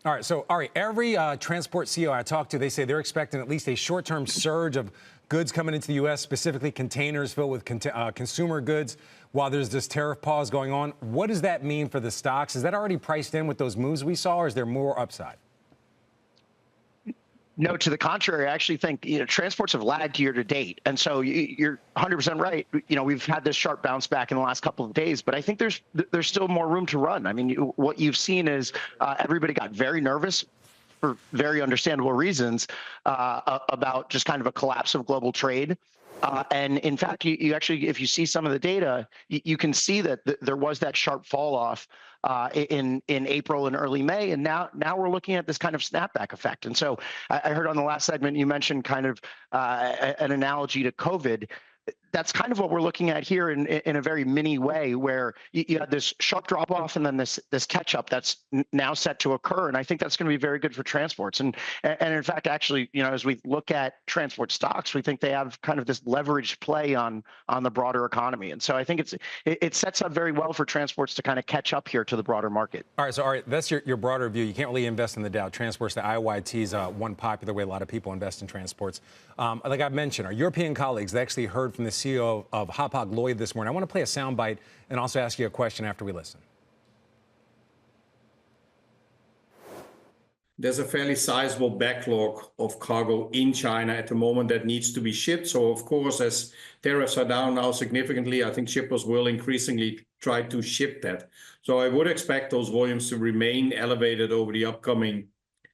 All right, so Ari, every transport CEO I talk to, they say they're expecting at least a short-term surge of goods coming into the U.S., specifically containers filled with consumer goods, while there's this tariff pause going on. What does that mean for the stocks? Is that already priced in with those moves we saw, or is there more upside? No, to the contrary, I actually think transports have lagged year to date, and so you're 100% right. We've had this sharp bounce back in the last couple of days, but I think there's still more room to run. I mean, what you've seen is everybody got very nervous for very understandable reasons about just kind of a collapse of global trade. And in fact, you actually, if you see some of the data, you can see that there was that sharp fall off in April and early May, and now we're looking at this kind of snapback effect. And so I heard on the last segment you mentioned kind of an analogy to COVID. That's kind of what we're looking at here in a very mini way, where you had this sharp drop off and then this catch up that's now set to occur, and I think that's going to be very good for transports. And in fact, actually, as we look at transport stocks, we think they have kind of this leveraged play on the broader economy, and so I think it sets up very well for transports to kind of catch up here to the broader market. All right, that's your broader view. You can't really invest in the Dow. Transports, the IYT is one popular way a lot of people invest in transports. Like I mentioned, our European colleagues, they actually heard from the CEO of Hapag-Lloyd this morning. I want to play a soundbite and also ask you a question after we listen. There's a fairly sizable backlog of cargo in China at the moment that needs to be shipped. So, of course, as tariffs are down now significantly, I think shippers will increasingly try to ship that. So I would expect those volumes to remain elevated over the upcoming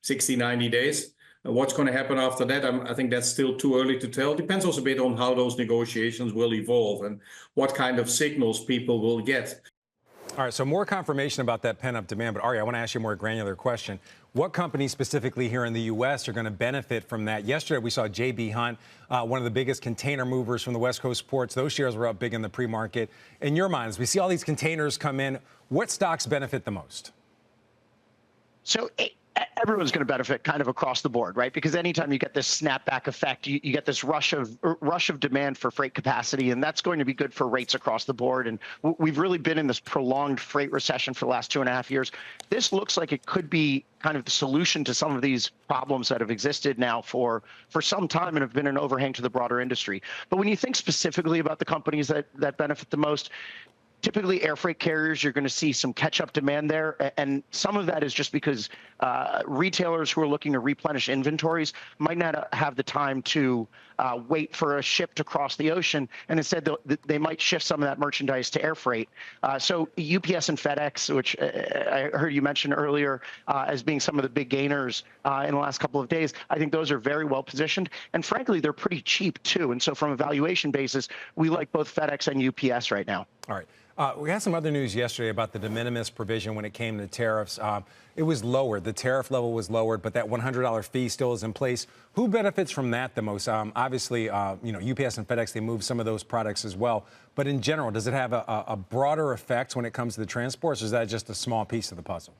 60, 90 days. What's going to happen after that? I think that's still too early to tell. Depends also a bit on how those negotiations will evolve and what kind of signals people will get. All right, so more confirmation about that pent-up demand. But, Ari, I want to ask you a more granular question. What companies specifically here in the U.S. are going to benefit from that? Yesterday, we saw J.B. Hunt, one of the biggest container movers from the West Coast ports. Those shares were up big in the pre-market. In your minds, we see all these containers come in. What stocks benefit the most? So everyone's going to benefit kind of across the board, right? Because anytime you get this snapback effect, you get this rush of demand for freight capacity, and that's going to be good for rates across the board. And we've really been in this prolonged freight recession for the last 2.5 years. This looks like it could be kind of the solution to some of these problems that have existed now for some time and have been an overhang to the broader industry. But when you think specifically about the companies that benefit the most, typically air freight carriers, you're going to see some catch-up demand there, and some of that is just because retailers who are looking to replenish inventories might not have the time to wait for a ship to cross the ocean, and instead they might shift some of that merchandise to air freight. So UPS and FedEx, which I heard you mention earlier as being some of the big gainers in the last couple of days, I think those are very well positioned, and frankly, they're pretty cheap too. And so from a valuation basis, we like both FedEx and UPS right now. All right. We had some other news yesterday about the de minimis provision when it came to tariffs. It was lowered. The tariff level was lowered, but that $100 fee still is in place. Who benefits from that the most? Obviously, UPS and FedEx, they move some of those products as well. But in general, does it have a broader effect when it comes to the transports, or is that just a small piece of the puzzle?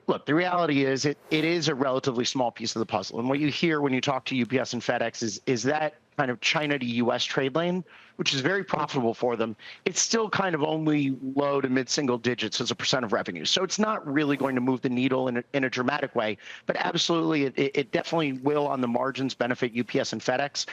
Look, the reality is it is a relatively small piece of the puzzle. And what you hear when you talk to UPS and FedEx is that kind of China to U.S. trade lane, which is very profitable for them, it's still kind of only low to mid-single digits as a % of revenue. So it's not really going to move the needle in a dramatic way. But absolutely, it definitely will on the margins benefit UPS and FedEx.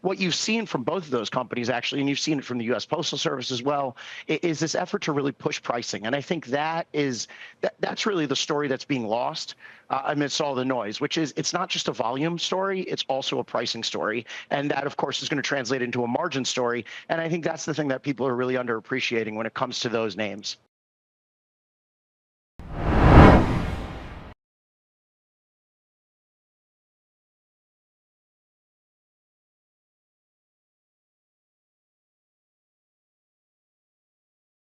What you've seen from both of those companies, actually, and you've seen it from the U.S. Postal Service as well, is this effort to really push pricing. And I think that's really the story that's being lost amidst all the noise, which is it's not just a volume story, it's also a pricing story. And that, of course, is going to translate into a margin story. And I think that's the thing that people are really underappreciating when it comes to those names.